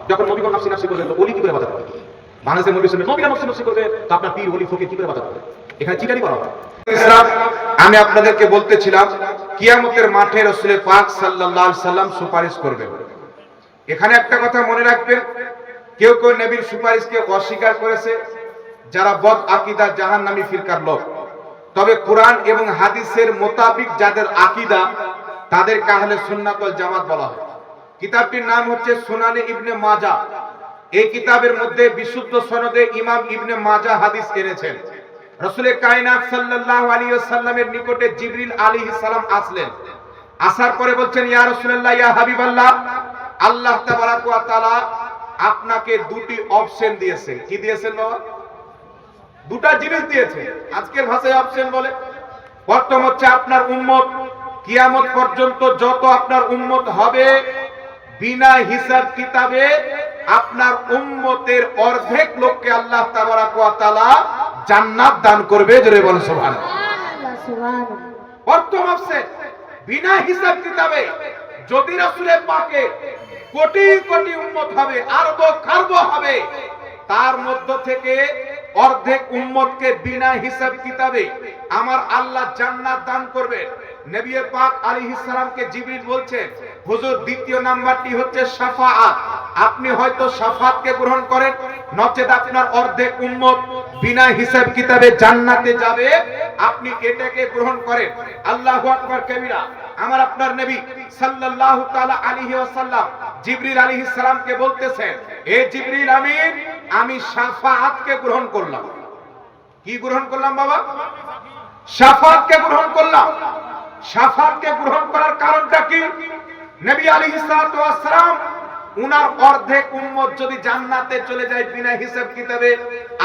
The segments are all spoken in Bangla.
যখন নবীগণ নাফসি নাফসি করবেন, ওলি কি করে বাঁচাতে পারে? বাংলাদেশের নবী শুনবেন নবীরা নাফসি নাফসি করবে, তো আপনার পীর ওলি ফকির কি করে বাঁচাতে পারে? এখানে চিটারি করা হয়। আমি আপনাদেরকে বলতেছিলাম কিয়ামতের মাঠে রাসূল পাক সাল্লাল্লাহু আলাইহি সাল্লাম সুপারিশ করবেন। এখানে একটা কথা মনে রাখবেন, কেউ কেউ নবীর সুপারিশকে অস্বীকার করেছে, যারা বদ আকীদা জাহান্নামী ফিরকার লোক। তবে কোরআন এবং হাদিসের মোতাবিক যাদের আকীদা, তাদেরকে আহলে সুন্নাত ওয়াল জামাত বলা হয়। কিতাবটির নাম হচ্ছে সুনানে ইবনে মাজাহ। এই কিতাবের মধ্যে বিশুদ্ধ সনদে ইমাম ইবনে মাজাহ হাদিস এনেছেন। রাসূল কায়নাত সাল্লাল্লাহু আলাইহি ওয়াসাল্লামের নিকটে জিবরিল আলাইহিস সালাম আসলেন। আসার পরে বলছেন, ইয়া রাসূলুল্লাহ, ইয়া হাবিবাল্লাহ, আল্লাহ তাবারাক ওয়া তাআলা আপনাকে দুটি অপশন দিয়েছেন। কি দিয়েছেন বাবা? দুটা জিনিস দিয়েছে। আজকের ভাষায় অপশন বলে। প্রথম হচ্ছে আপনার উম্মত কিয়ামত পর্যন্ত যত আপনার উম্মত হবে, বিনা হিসাব কিতাবে আপনার উম্মতের অর্ধেক লোককে আল্লাহ তাবারাক ওয়া তাআলা জান্নাত দান করবে। জোরে বলেন সুবহানাল্লাহ। প্রথম অপশন, বিনা হিসাব কিতাবে যদি রাসূলের পাকে কোটি কোটি উম্মত হবে, আরব খারব হবে, তার মধ্য থেকে অর্ধেক উম্মতকে বিনা হিসাব কিতাবে আমার আল্লাহ জান্নাত দান করবেন। নবী পাক আলাইহিস সালামকে জিবরিল বলছে, হুজুর দ্বিতীয় নাম্বারটি হচ্ছে শাফাআত। আপনি হয়তো শাফাআতকে গ্রহণ করেন, নচেত আপনার অর্ধেক উম্মত বিনা হিসাব কিতাবে জান্নাতে যাবে, আপনি এটাকে গ্রহণ করেন। আল্লাহু আকবার কবিরা। আমার আপনার নবী সাল্লাল্লাহু তাআলা আলাইহি ওয়াসাল্লাম জিবরিল আলাইহিস সালামকে বলতেছেন, এ জিবরিল আমিন, আমি শাফাআতকে গ্রহণ করলাম। কি গ্রহণ করলাম বাবা? শাফাআতকে গ্রহণ করলাম। শাফাআতকে গ্রহণ করার কারণটা কি? নবী আলাইহিস সালাতু ওয়াস সালাম উনার অর্ধেক উম্মত যদি জান্নাতে চলে যায় বিনা হিসাব কিতাবে,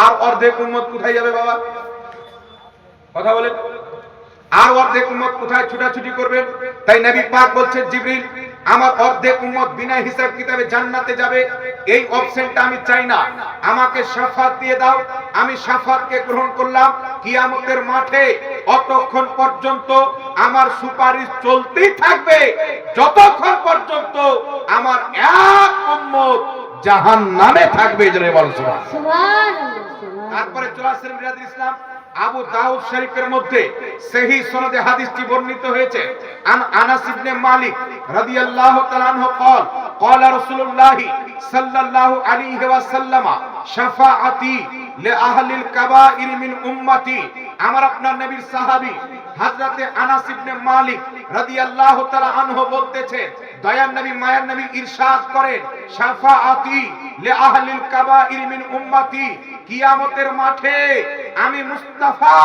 আর অর্ধেক উম্মত কোথায় যাবে বাবা? কথা বলেন। আর অর্ধেক উম্মত কোথায় ছুটাছুটি করবেন? তাই নবী পাক বলছেন, জিবরিল, আমার অর্ধেক উম্মত বিনা হিসাব কিতাবে জান্নাতে যাবে, এই অপশনটা আমি চাই না, আমাকে শাফাআত দিয়ে দাও। আমি শাফাআতকে গ্রহণ করলাম। কিয়ামতের মাঠে অতক্ষণ পর্যন্ত আমার সুপারিশ চলতেই থাকবে, যতক্ষণ পর্যন্ত আমার এক উম্মত জাহান্নামে থাকবে। জোরে বলেন সুবহানাল্লাহ। তারপরে চলে আসেন বিরাদর ইসলাম, আবু দাউদ শরীফের মধ্যে সহিহ সনদে হাদিসটি বর্ণিত হয়েছে। আনাস ইবনে মালিক রাদিয়াল্লাহু তাআলা আনহু قال قال رسول الله صلى الله عليه وسلم شفاعتي لأهل الكبائر من উম্মতি। আমার আপনার নবীর সাহাবী হযরতে আনাস ইবনে মালিক রাদিয়াল্লাহু তাআলা আনহু বলতেছেন, দয়ার নবী মায়ার নবী ইরশাদ করেন, শাফাআতি লিআহলিল কাবাইর মিন উম্মতি, কিয়ামতের মাঠে আমি মুস্তাফা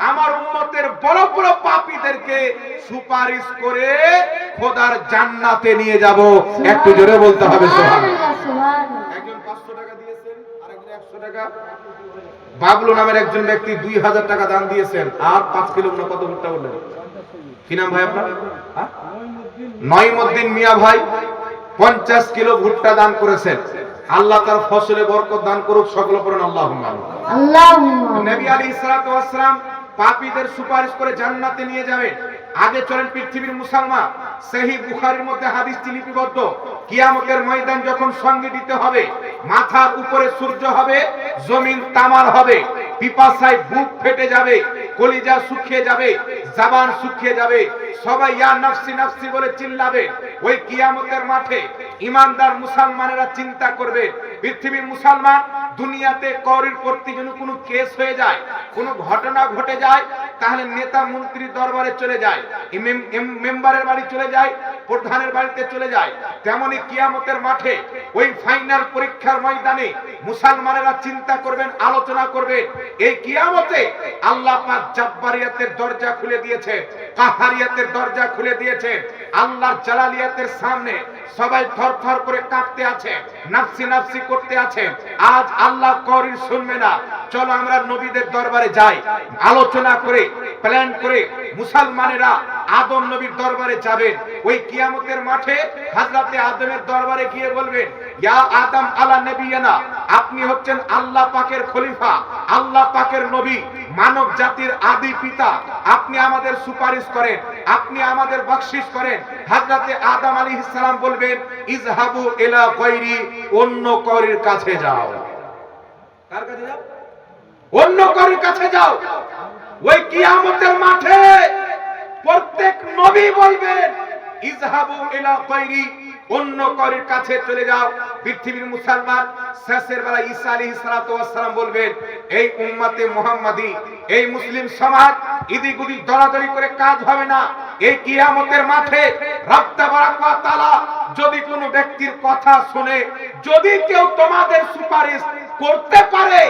আমার উম্মতের বড় বড় পাপীদেরকে সুপারিশ করে খোদার জান্নাতে নিয়ে যাব। একটু জোরে বলতে হবে সুবহানাল্লাহ। একজন 500 টাকা দিয়েছেন, আরেকজন 100 টাকা। বাবলু নামের একজন ব্যক্তি 2000 টাকা দান দিয়েছেন, আর 5 কিলো কত ভুট্টা বললেন? কি নাম ভাই আপনার? নঈমউদ্দিন মিয়া ভাই 50 কিলো ভুট্টা দান করেছেন। আল্লাহ তার ফসলে বরকত দান করুক, সকলে পড়েন আল্লাহুম্মা আমিন। আল্লাহুম্মা। নবী আলাইহিস সালাতু ওয়াস সালাম পাপীদের সুপারিশ করে জান্নাতে নিয়ে যাবেন। আগে চলেন পৃথিবীর মুসলমান, সহিহ বুখারীর মধ্যে হাদিসটি লিপিবদ্ধ। কিয়ামতের ময়দান যখন সংগঠিত হবে, মাথার উপরে সূর্য হবে, জমিন তামার হবে, পিপাসায় বুক ফেটে যাবে, কলিজা শুকিয়ে যাবে, জবান শুকিয়ে যাবে, সবাই ইয়া নাফসি নাফসি বলে চিল্লাবে। ওই কিয়ামতের মাঠে ঈমানদার মুসলমানেরা চিন্তা করবে, পৃথিবীর মুসলমান দুনিয়াতে কওরির প্রতি যদি কোনো কেস হয়ে যায়, কোনো ঘটনা ঘটে যায়, তাহলে নেতা মন্ত্রীর দরবারে চলে যায়, মেম্বারের বাড়ি চলে যায়, প্রধানের বাড়িতে চলে যায়। তেমনি কিয়ামতের মাঠে ওই ফাইনাল পরীক্ষার ময়দানে মুসলমানেরা চিন্তা করবেন, আলোচনা করবেন। এই কিয়ামতে আল্লাহ পাক জাব্বারিয়াতের দরজা খুলে দিয়েছেন, কাহারিয়াতের দরজা খুলে দিয়েছেন। আল্লাহর জালালিয়াতের সামনে সবাই থরথর করে কাঁপতে আছে, নাফসি নাফসি করতে আছে। আজ আল্লাহ কওরির শুনবে না। চলো আমরা নবীদের দরবারে যাই, আলোচনা করে প্ল্যান করে মুসলমানেরা আদম নবীর দরবারে যাবেন। ওই কিয়ামতের মাঠে হযরতে আদমের দরবারে গিয়ে বলবেন, ইয়া আদম আলা নবিয়ানা, আপনি হচ্ছেন আল্লাহ পাকের খলিফা, আল্লাহ পাকের নবী, মানব জাতির আদি পিতা, আপনি আমাদের সুপারিশ করেন, আপনি আমাদের বখশিশ করেন। হযরতে আদম আলাইহিস সালাম বলবেন ইযহাবু ইলা গায়রি, অন্য কারোর কাছে যাও। কার কাছে যাও? অন্য কারোর কাছে যাও। ওই কিয়ামতের মাঠে প্রত্যেক নবী বলবেন ইযহাবু ইলা গায়রি, অন্য কারোর কাছে চলে যাও। পৃথিবীর মুসলমান শেষের বেলা ঈসা আলাইহিস সালাতু ওয়াস সালাম বলবেন এই উম্মতে মুহাম্মাদি, এই মুসলিম সমাজ ইদিক উদিক দরাদরি করে কাজ হবে না। এই কিয়ামতের মাঠে রব তাবারাক ওয়া তাআলা যদি কোনো ব্যক্তির কথা শুনে, যদি কেউ তোমাদের সুপারিশ করতে পারে,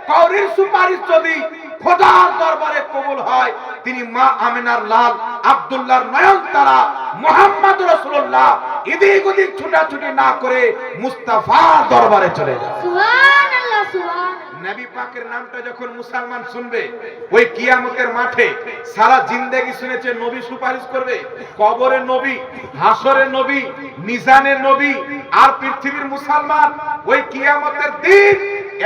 কারোর সুপারিশ যদি খোদার দরবারে কবুল হয়, তিনি মা আমিনার লাল, আব্দুল্লাহর নয়নতারা মুহাম্মদ রাসূলুল্লাহ এদিক ওদিক ছুটাছুটি না করে মুস্তাফার দরবারে চলে যায়। সুবহানাল্লাহ, সুবহানাল্লাহ। নবী পাকের নামটা যখন মুসলমান শুনবে, ওই কিয়ামতের মাঠে সারা জিন্দেগি শুনেছে নবী সুপারিশ করবে, কবরের নবী, হাসরের নবী, মিজানের নবী। আর পৃথিবীর মুসলমান ওই কিয়ামতের দিন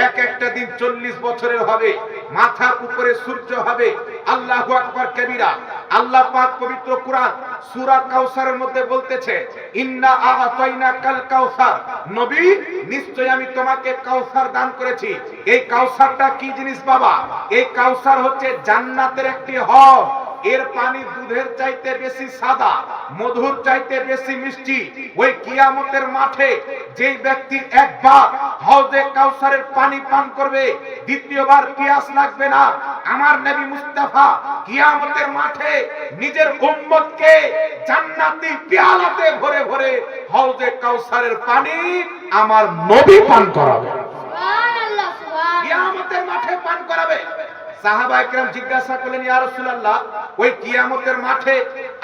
এক একটা দিন 40 বছরের হবে, মাথার উপরে সূর্য হবে। আল্লাহু আকবার কবীরা। আল্লাহ পাক পবিত্র কুরআন সূরা কাউসারের মধ্যে বলতেছে ইন্না আ'তাইনাকাল কাউসার, নবী নিশ্চয় আমি তোমাকে কাউসার দান করেছি। এই কাউসারটা কি জিনিস বাবা? এই কাউসার হচ্ছে জান্নাতের একটি হ্রদ। এর পানি দুধের চাইতে বেশি সাদা, মধুর চাইতে বেশি মিষ্টি। ওই কিয়ামতের মাঠে যেই ব্যক্তি একবার হাউজে কাউসারের পানি পান করবে, দ্বিতীয়বার পিয়াস লাগবে না। আমার নবী মুস্তাফা কিয়ামতের মাঠে নিজের উম্মতকে জান্নাতি পিয়ালাতে ভরে ভরে হাউজে কাউসারের পানি আমার নবী পান করাবে। সুবহানাল্লাহ, সুবহানাল্লাহ। কিয়ামতের মাঠে পান করাবে। সাহাবায়ে কেরাম জিজ্ঞাসা করলেন ইয়া রাসূলুল্লাহ, ওই কিয়ামতের মাঠে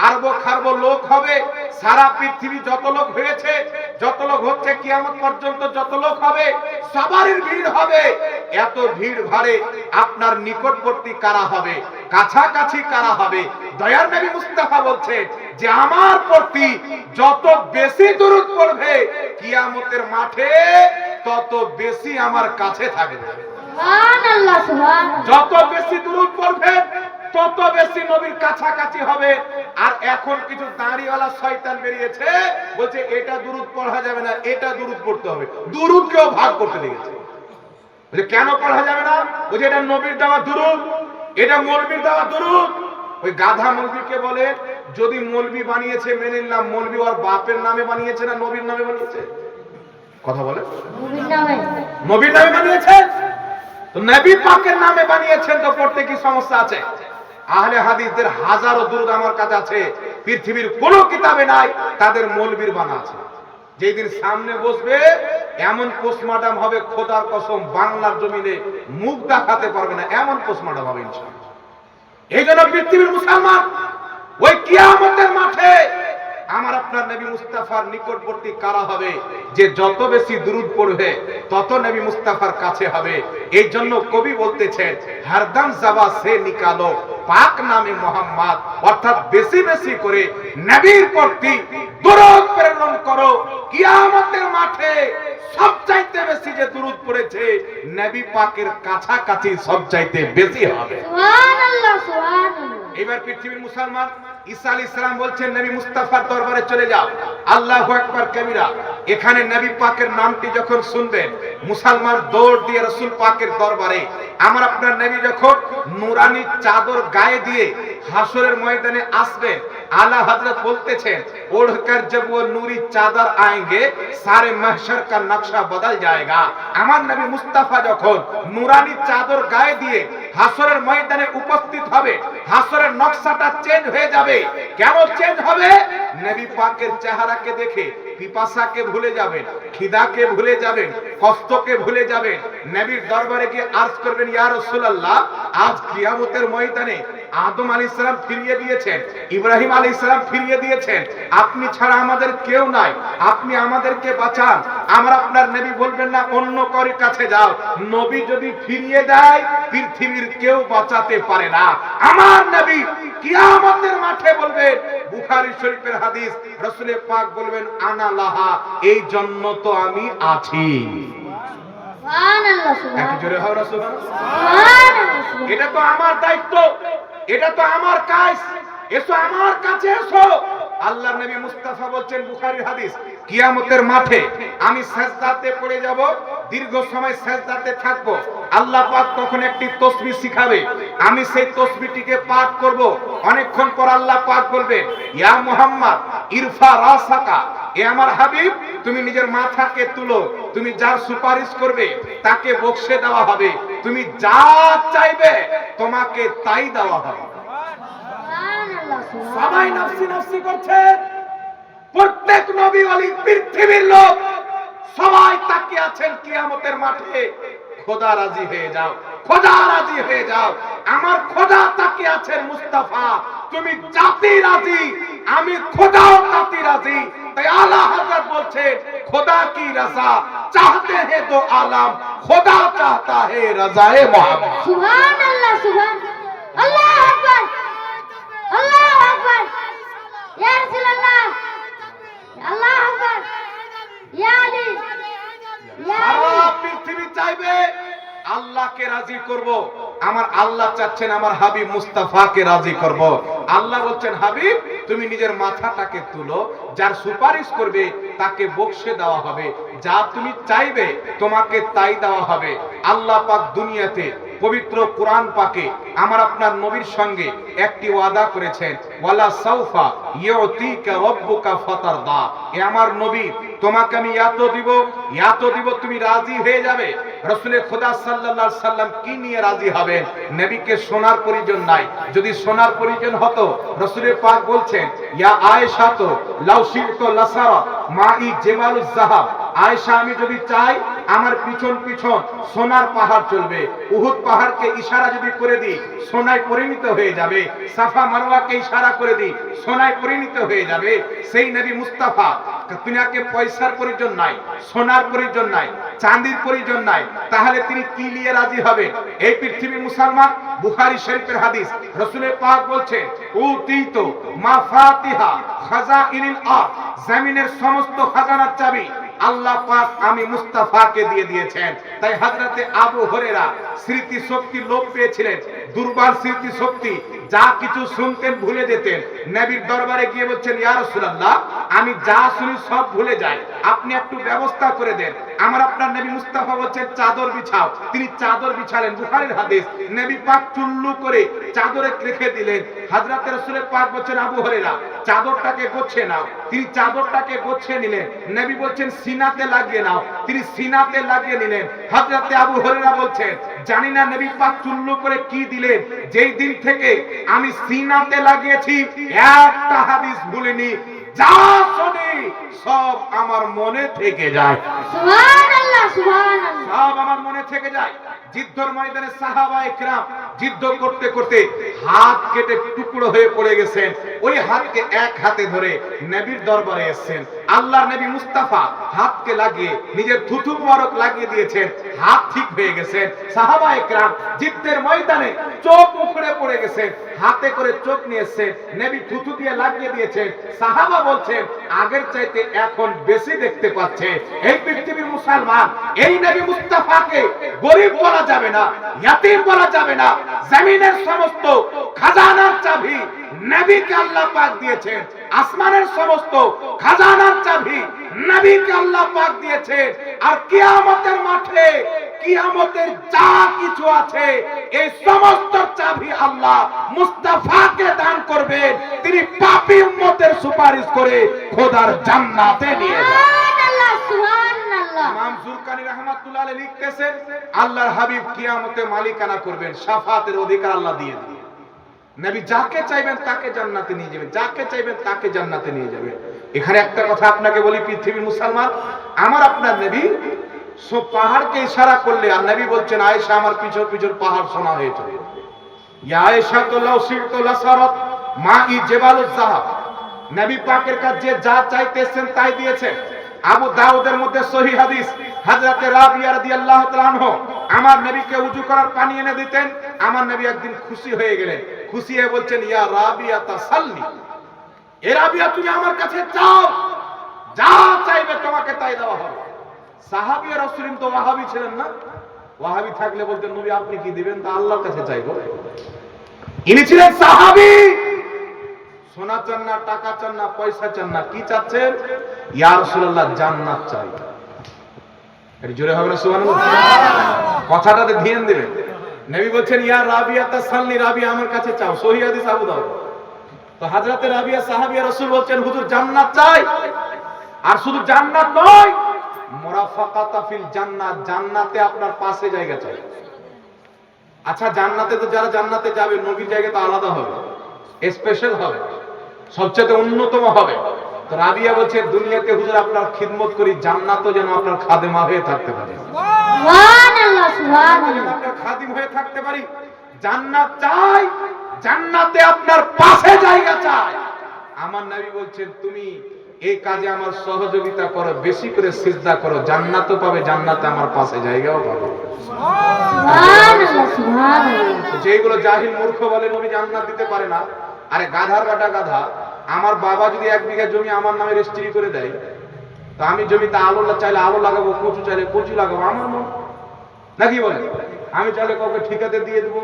আরব খারব লোক হবে, সারা পৃথিবী যত লোক হয়েছে, যত লোক হচ্ছে কিয়ামত পর্যন্ত যত লোক হবে, সবারই ভিড় হবে। এত ভিড় ভাড়ে আপনার নিকটবর্তী কারা হবে, কাছাকাছি কারা হবে? দয়ার নবী মুস্তাফা বলছেন যে আমার প্রতি যত বেশি দরুদ পড়বে কিয়ামতের মাঠে তত বেশি আমার কাছে থাকবে। সুবহানাল্লাহ, সুবহানাল্লাহ। যত বেশি দরুদ পড়বেন তত বেশি নবীর কাছাকাছি হবে। আর এখন কিছু দাড়িওয়ালা শয়তান বেরিয়েছে, বলছে এটা দরুদ পড়া যাবে না, এটা দরুদ পড়তে হবে। দরুদকেও ভাগ করতে লেগেছে। বলে কেন পড়া যাবে না? বলছে এটা নবীর দেওয়া দরুদ, এটা মৌলবীর দেওয়া দরুদ। ওই গাধা মৌলবীকে বলে যদি মৌলবী বানিয়েছে মেনে নিলাম, মৌলবী ওর বাপের নামে বানিয়েছে না নবীর নামে বানিয়েছে? কথা বলে নবীর নামে। নবীর নামে বানিয়েছে, তো নবী পাকের নামে বানিয়েছেন, তো পড়তে কি সমস্যা আছে? আহলে হাদিসদের হাজারো দরুদ আমার কাছে আছে, পৃথিবীর কোন কিতাবে নাই, তাদের মৌলবীর বানা আছে। যেদিন সামনে বসবে এমন পোস্টমর্টম হবে, খোদার কসম বাংলার জমিনে মুখ দেখাতে পারবে না, এমন পোস্টমর্টম হবে ইনশাআল্লাহ। এই জন্য পৃথিবীর মুসলমান ওই কিয়ামতের মাঠে আমার আপনার নবী মুস্তাফার নিকটবর্তী কারা হবে? যে যত বেশি দুরূদ পড়বে তত নবী মুস্তাফার কাছে হবে। এই জন্য কবি বলতেছেন হরদম জবা সে নিকালো পাক নামে মোহাম্মদ, অর্থাৎ বেশি বেশি করে নবীর প্রতি দুরূদ প্রেরণ করো। কিয়ামতের মাঠে সবচাইতে বেশি যে দুরূদ পড়েছে নবী পাকের কাছাকাছি সবচাইতে বেশি হবে। সুবহানাল্লাহ, সুবহানাল্লাহ। এবার পৃথিবীর মুসলমান ঈসা আলাইহিস সালাম বলছেন নবী মুস্তাফার দরবারে চলে যাও। আল্লাহু আকবার কবীরা। এখানে নবী পাকের নামটি যখন শুনবেন মুসলমান দৌড় দিয়ে রাসূল পাকের দরবারে। আমার আপনার নবী যখন নূরানি চাদর গায়ে দিয়ে হাসরের ময়দানে আসবেন, आला हजरत बोलते थे ओढ़कर जब वो नूरी चादर आएंगे सारे महशर का नक्शा बदल जाएगा। আমার নবী মুস্তাফা যখন নূরানি চাদর গায়ে দিয়ে হাসরের ময়দানে উপস্থিত হবে, হাসরের নকশাটা চেঞ্জ হয়ে যাবে। কেন চেঞ্জ হবে? নবী পাকের চেহারাকে দেখে পিপাসাকে ভুলে যাবেন, খিদাকে ভুলে যাবেন, কষ্টকে ভুলে যাবেন। নবীর দরবারে গিয়ে আরজ করবেন ইয়া রাসূলুল্লাহ, আজ কিয়ামতের ময়দানে আদম আলাইহিস সালাম ফিরিয়ে দিয়েছেন, ইব্রাহিম আলাইহিস সালাম ফিরিয়ে দিয়েছেন, আপনি ছাড়া আমাদের কেউ নাই, আপনি আমাদেরকে বাঁচান। আমরা আপনার নবী বলবেন না অন্য কারোর কাছে যাও। নবী যদি ফিরিয়ে দেয় পৃথিবীর কেউ বাঁচাতে পারে না। আমার নবী কিয়ামতের মাঠে বলবেন, বুখারী শরীফের হাদিস, রাসূলে পাক বলবেন আনা লাহা, এই জন্য তো আমি আছি। সুবহানাল্লাহ একটু সুবহান জোরে হও না সুবহানাল্লাহ। সুবহানাল্লাহ সুবহান এটা তো আমার দায়িত্ব, এটা তো আমার কাজ। এসো আমার কাছে এসো। আল্লাহর নবী মুস্তাফা বলছেন, বুখারীর হাদিস, কিয়ামতের মাঠে আমি সিজদাতে পড়ে যাব, দীর্ঘ সময় সিজদাতে থাকব। আল্লাহ পাক তখন একটি তাসবিহ শিখাবে, আমি সেই তাসবিহটিকে পাঠ করব। অনেকক্ষণ পর আল্লাহ পাক বলবেন, ইয়া মুহাম্মদ ইরফা রাসাকা, এ আমার হাবিব তুমি নিজের মাথাকে তুলো, তুমি যার সুপারিশ করবে তাকে বকশে দেওয়া হবে, তুমি যা চাইবে তোমাকে তাই দেওয়া হবে। সুবহানাল্লাহ সুবহান সবাই নফসি নফসি করছে, প্রত্যেক নবী ওলি পৃথিবীর লোক সবাই তাকিয়ে আছেন কিয়ামতের মাঠে। খোদা রাজি হয়ে যাও, খোদা রাজি হয়ে যাও। আমার খোদা তাকিয়ে আছেন, মুস্তাফা তুমি জাতি রাজি, আমি খোদাও জাতি রাজি। তাই আলা হযরত বলছেন, খোদা কি রাজা চাহতে हैं दो आलम, খোদা চাহতা है रज़ाए मोहम्मद। সুবহানাল্লাহ সুবহান আল্লাহু আকবার আল্লাহু আকবার ইয়া রাসূলুল্লাহ আল্লাহু আকবার ইয়া আলী ইয়া সারা আলী পৃথিবী চাইবে আল্লাহকে রাজি করব। আমার আল্লাহ চাচ্ছেন আমার হাবিব মুস্তাফাকে রাজি করব। আল্লাহ বলছেন, হাবিব তুমি নিজের মাথাটাকে তুলো, যার সুপারিশ করবে তাকে বকশে দেওয়া হবে, যা তুমি চাইবে তোমাকে তাই দেওয়া হবে। আল্লাহ পাক দুনিয়াতে পবিত্র কোরআন পাকে আমার আপনার নবীর সঙ্গে একটি ওয়াদা করেছেন, ওয়ালা সাউফা ইউতিকা রাব্বুকা ফাতারদা। এ আমার নবী তোমাকে আমি এত দিব তুমি রাজি হয়ে যাবে। রাসূলে খোদা সাল্লাল্লাহু আলাইহি সাল্লাম কি নিয়ে রাজি হবেন? নবীকে সোনার প্রয়োজন নাই, যদি সোনার প্রয়োজন হতো রাসূলে পাক বলছেন, ইয়া আয়েশা তো লাউ শিরতু লাসারা মাই জামালুজ যাহাব, আয়েশা আমি যদি চাই আমার পিছন পিছন সোনার পাহাড় চলবে। উহুদ পাহাড়কে ইশারা যদি করে দিই সোনায় পরিণত হয়ে যাবে, সাফা মারওয়াকে ইশারা করে দিই সোনায় পরিণত হয়ে যাবে। সেই নবী মুস্তাফা দুনিয়াকে পয়সার প্রয়োজন নাই, সোনার প্রয়োজন নাই, চাঁদির প্রয়োজন নাই, তাহলে তিনি কি নিয়ে রাজি হবে? এই পৃথিবীর মুসলমান, বুখারী শরীফের হাদিস, রাসূল পাক বলছেন, উতিতু মাফাতিহা খাজাইনিল আরদ, জমিনের সমস্ত খাজানার চাবি আল্লাহ পাক আমি মুস্তাফাকে দিয়ে দিয়েছেন। তাই হযরতে আবু হুরায়রা স্মৃতি শক্তি লোপ পেয়েছিলেন, দুর্বল স্মৃতি শক্তি, যা কিছু শুনতেন ভুলে যেতেন। নবীর দরবারে গিয়ে বলছেন, ইয়া রাসূলুল্লাহ আমি যা শুনি সব ভুলে যাই, আপনি একটু ব্যবস্থা করে দেন। আমার আপনার নবী মুস্তাফা বলছেন, চাদর বিছাও। তিনি চাদর বিছালেন, বুখারীর হাদিস। নবী পাক চুল্লু করে চাদরে রেখে দিলেন। হযরতে রাসূল পাক বলছেন, আবু হুরায়রা চাদরটাকে গোছিয়ে নাও। তিনি চাদরটাকে গোছিয়ে নিলেন। নবী বলছেন, সিনাতে লাগিয়ে নাও। তিনি সিনাতে লাগিয়ে নিলেন। হযরতে আবু হুরায়রা বলছেন, জানি না নবী পাক চুল্লু করে কি দিলেন, যেই দিন থেকে আমি সিনাতে লাগিয়েছি একটা হাদিস ভুলিনি, যা শুনি সব আমার মনে থেকে যায়, সুবহানাল্লাহ সুবহানাল্লাহ সব আমার মনে থেকে যায়। যুদ্ধের ময়দানে সাহাবায়ে কেরাম যুদ্ধ করতে করতে হাত কেটে টুকরো হয়ে পড়ে গেছেন। ওই হাতকে এক হাতে ধরে নবীর দরবারে এসেছেন। আল্লাহর নবী মুস্তাফা হাতকে লাগিয়ে নিজের থুথু মোবারক লাগিয়ে দিয়েছেন, হাত ঠিক হয়ে গেছেন। সাহাবায়ে কেরাম যুদ্ধের ময়দানে চোখ উখড়ে পড়ে গেছেন, হাতে করে চোখ নিয়ে এসেছেন, নবী থুথু দিয়ে লাগিয়ে দিয়েছেন। সাহাবা বলছেন, আগের চাইতে এখন বেশি দেখতে পাচ্ছে। এই পৃথিবীর মুসলমান, এই নবী মুস্তাফাকে গরিব বলা যাবে না, ইয়াতীম বলা যাবে না। জমিনের সমস্ত খাজানার চাবি নবীকে আল্লাহ পাক দিয়েছেন। আসমানের সমস্ত খাজানার চাবি নবীকে আল্লাহ পাক দিয়েছেন। আর কিয়ামতের মাঠে কিয়ামতের যা কিছু আছে এই সমস্ত চাবি আল্লাহ মুস্তাফাকে দান করবেন। তিনি পাপী উম্মতের সুপারিশ করে খোদার জান্নাতে নিয়ে যাবেন। সুবহানাল্লাহ সুবহানাল্লাহ ইমাম জুরকানি রাহমাতুল্লাহ আলাইহি লিখতেছেন, আল্লাহর হাবিব কিয়ামতে মালিকানা করবেন, শাফাতের অধিকার আল্লাহ দিয়ে দিবেন। নবী যাকে চাইবেন তাকে জান্নাতে নিয়ে যাবেন, যাকে চাইবেন তাকে জান্নাতে নিয়ে যাবেন। এখানে একটা কথা আপনাকে বলি, পৃথিবীর মুসলমান, আমার আপনার নবী সব পাহাড়কে ইশারা করলে, আর নবী বলছেন, আয়েশা আমার পিছন পিছন পাহাড় শোনা হয়ে চলে। ইয়া আয়েশা তো লাউ শিরতু লাসারাত মাই জাবালুজ যাহাব। নবী পাকের কাছে যা চাইতেছেন তাই দিয়েছেন। আবু দাউদের মধ্যে সহিহ হাদিস, হযরতে রাবিয়া রাদিয়াল্লাহু তাআলা আনহু আমার নবীকে ওযু করার পানি এনে দিতেন। আমার নবী একদিন খুশি হয়ে গেলেন, খুশি হয়ে বলছেন, ইয়া রাবিয়া তাসাল্লি, এ রাবিয়া তুমি আমার কাছে চাও, যা চাইবে তোমাকে তাই দেওয়া হবে। সাহাবী আর রাসূলিন তো ওয়াহাবি ছিলেন না। ওয়াহাবি থাকলে বলতেন নবী আপনি কি দিবেন, তা আল্লাহর কাছে চাইবো। ইনি ছিলেন সাহাবী। সোনা চান না, টাকা চান না, পয়সা চান না, কি চাচ্ছেন? ইয়া রাসূলুল্লাহ জান্নাত চাই। এর জোরে হবে না সুবহানাল্লাহ? কথাটাতে ধ্যান দিবেন। নবী বলছেন ইয়া রাবিয়া তাসাল্লি, রাবিয়া আমার কাছে চাও। সহিহ হাদিস আবু দাউদ। তো হযরতে রাবিয়া সাহাবিয়া রাসূল বলছেন হুজুর জান্নাত চাই। আর শুধু জান্নাত নয়, মুরাফাকাতা ফিল জান্নাত, জান্নাতে আপনার পাশে জায়গা চাই। আচ্ছা জান্নাতে তো যারা জান্নাতে যাবে নবীর জায়গা তো আলাদা হবে, স্পেশাল হবে, সবচেয়ে উন্নতম হবে। তো রাবিয়া বলছে দুনিয়াতে হুজুর আপনার খিদমত করি, জান্নাতও যেন আপনার খাদেমা হয়ে থাকতে পারে। সুবহানাল্লাহ সুবহানাল্লাহ। আপনার খাদিম হয়ে থাকতে পারি। জান্নাত চাই, জান্নাতে আপনার পাশে জায়গা চাই। আমার নবী বলছেন তুমি এই কাজে আমার সহযোগিতা করো, বেশি করে সিজদা করো, জান্নাতও পাবে, জান্নাতে আমার পাশে জায়গাও পাবে। সুবহানাল্লাহ সুবহানাল্লাহ। যেগুলো জাহিল মূর্খ বলে নবী জান্নাত দিতে পারে না, আরে গাধার কাটা গাধা। আমার বাবা যদি 1 বিঘা জমি আমার নামে রেজিস্ট্রি করে দেয়, তো আমি জমিতে আলু চাইলে আলু লাগাবো, কচু চাইলে কচু লাগাবো, আমার মন নাকি বলে? আমি চাইলে কাউকে ঠিকাতে দিয়ে দেবো,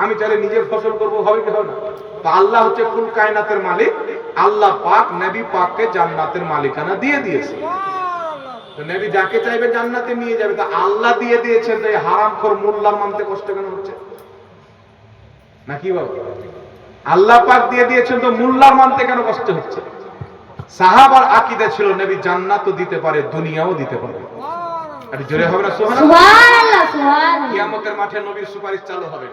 আমি চাইলে নিজের ফসল করবো, হবে কি হবে না? তো আল্লাহ হচ্ছে কুল কায়নাতের মালিক। আল্লাহ পাক নবী পাককে জান্নাতের মালিকানা দিয়ে দিয়েছে। তো নবী যাকে চাইবে জান্নাতে নিয়ে যাবে। তো আল্লাহ দিয়ে দিয়েছেন, তো এই হারামখোর মোল্লা মানতে কষ্ট কেন হচ্ছে? নাকি বাবা? আল্লাহ পাক দিয়ে দিয়েছেন তো মোল্লা মানতে কেন কষ্ট হচ্ছে? সাহাবার আকীদা ছিল নবী জান্নাতও দিতে পারে, দুনিয়াও দিতে পারে। আর জোরে হবে না সুবহানাল্লাহ? সুবহানাল্লাহ সুবহানাল্লাহ। কিয়ামতের মাঠে নবীর সুপারিশ চালু হবে।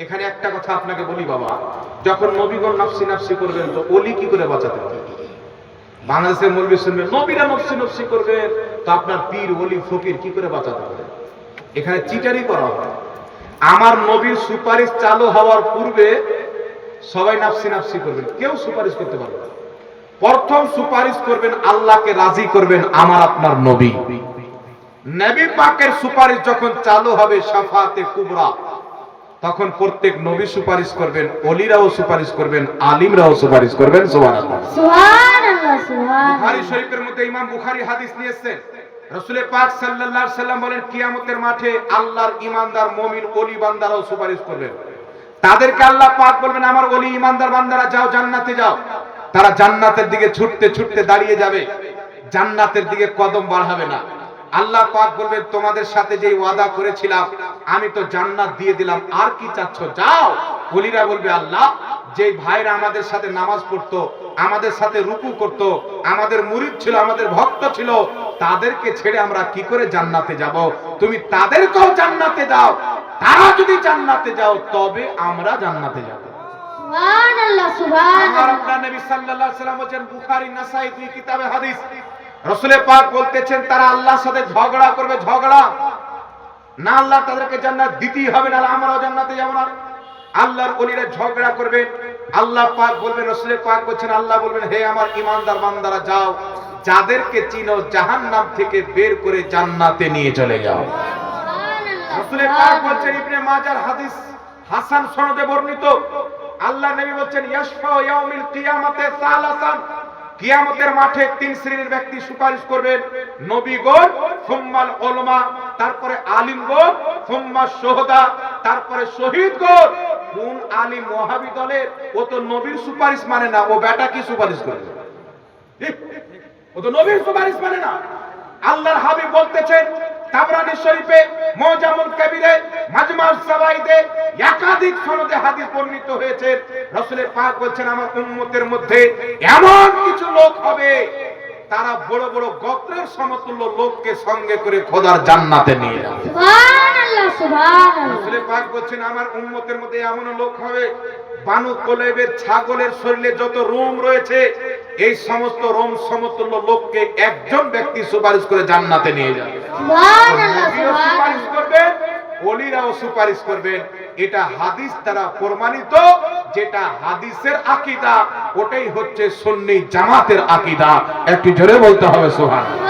এখানে একটা কথা আপনাকে বলি বাবা, যখন নবীগণ নফসি নফসি করবেন তো ওলি কি করে বাঁচাতে হবে? বাংলাদেশের মৌলবি শুনবেন নবীরা নফসি নফসি করবেন, তো আপনার পীর ওলি ফকির কি করে বাঁচাতে হবে? এখানে চিটারি করা হয়। আমার নবীর সুপারিশ চালু হওয়ার পূর্বে সবাই নফসি নফসি করবেন, কেউ সুপারিশ করতে পারবে না। প্রথম সুপারিশ করবেন, আল্লাহকে রাজি করবেন আমার আপনার নবী। নবী পাকের সুপারিশ যখন চালু হবে শাফাতে কুবরা, তখন প্রত্যেক নবী সুপারিশ করবেন, ওলিরাও সুপারিশ করবেন, আলিমরাও সুপারিশ করবেন। সুবহানাল্লাহ সুবহানাল্লাহ সুবহানাল্লাহ। বুখারী শরীফের মধ্যে ইমাম বুখারী হাদিস নিয়ে এসেছেন। রাসূল পাক সাল্লাল্লাহু আলাইহি সাল্লাম বলেন কিয়ামতের মাঠে আল্লাহর ঈমানদার মুমিন ওলি বান্দারাও সুপারিশ করবেন। তাদেরকে আল্লাহ পাক বলবেন আমার ওলি ঈমানদার বান্দারা যাও জান্নাতে যাও। তারা জান্নাতের দিকে ছুটতে ছুটতে দাঁড়িয়ে যাবে, জান্নাতের দিকে কদম বাড়াবে না। আল্লাহ পাক বলবেন তোমাদের সাথে যেই ওয়াদা করেছিলাম আমি তো জান্নাত দিয়ে দিলাম, আর কি চাচ্ছ, যাও। ওলিরা বলবে আল্লাহ যেই ভাইরা আমাদের সাথে নামাজ পড়তো, আমাদের সাথে রুকু করত, আমাদের মুরিদ ছিল, আমাদের ভক্ত ছিল, তাদেরকে ছেড়ে আমরা কি করে জান্নাতে যাব? তুমি তাদেরকেও জান্নাতে দাও, তারা যদি জান্নাতে যাও তবে আমরা জান্নাতে যাব। সুবহানাল্লাহ আমার সুবহানাল্লাহ। আপনার নবী সাল্লাল্লাহু আলাইহি ওয়াসাল্লাম বলেন বুখারী নাসাই দুই কিতাবে হাদিস, রাসূল পাক বলতেছেন তারা আল্লাহর সাথে ঝগড়া করবে, ঝগড়া না আল্লাহ তাদেরকে জান্নাত দিতেই হবে, না আমরাও জান্নাতে যাব না। আল্লাহর ওলিরা ঝগড়া করবেন, আল্লাহ পাক বলবেন, রাসূল পাক বলেন আল্লাহ বলবেন হে আমার ঈমানদার বান্দারা যাও, যাদেরকে চিনো জাহান্নাম থেকে বের করে জান্নাতে নিয়ে চলে যাও। রাসূল পাক বলেন ইবনে মাজার হাদিস হাসান সনদে বর্ণিত, আল্লাহ নবী বলেন ইয়াশফা ইয়াউমিল কিয়ামাতে সালাসান, কিয়ামতের মাঠে 3 শ্রেণীর ব্যক্তি সুপারিশ করবেন, নবীগণ, সুম্মাল উলামা, তারপরে আলিমগণ, সুম্মা শুহাদা, তারপরে শহীদগণ। কোন আলিম ওয়াহাবি দলের, ও তো নবীর সুপারিশ মানে না, ও বেটা কি সুপারিশ করবে? ও তো নবীর সুপারিশ মানে না। আল্লাহর হাবিব বলতেছেন তাবরানী শরীফে, মুজামুল কবিরে, মাজমাউস সাওয়াইদে একাধিক সনদে হাদিস বর্ণিত হয়েছে। রাসূল পাক বলেন আমার উম্মতের মধ্যে এমন কিছু লোক হবে তারা বড় বড় গোত্রের সমতুল্য লোককে সঙ্গে করে খোদার জান্নাতে নিয়ে যাবে। সুবহানাল্লাহ সুবহানাল্লাহ। রাসূল পাক বলেন আমার উম্মতের মধ্যে এমন লোক হবে বানু কোলেবের ছাগলের শরীরে যত রোম রয়েছে এই সমস্ত রোম সমতুল্য লোককে একজন ব্যক্তি সুপারিশ করে জান্নাতে নিয়ে যাবে। সুবহানাল্লাহ নবীও সুপারিশ সুবহানাল্লাহ। করবেন, ওলিরাও সুপারিশ করবেন। এটা হাদিস দ্বারা প্রমাণিত, যেটা হাদিসের আকীদা ওটাই হচ্ছে সুন্নি জামাতের আকীদা। একটু জোরে বলতে হবে সুবহানাল্লাহ।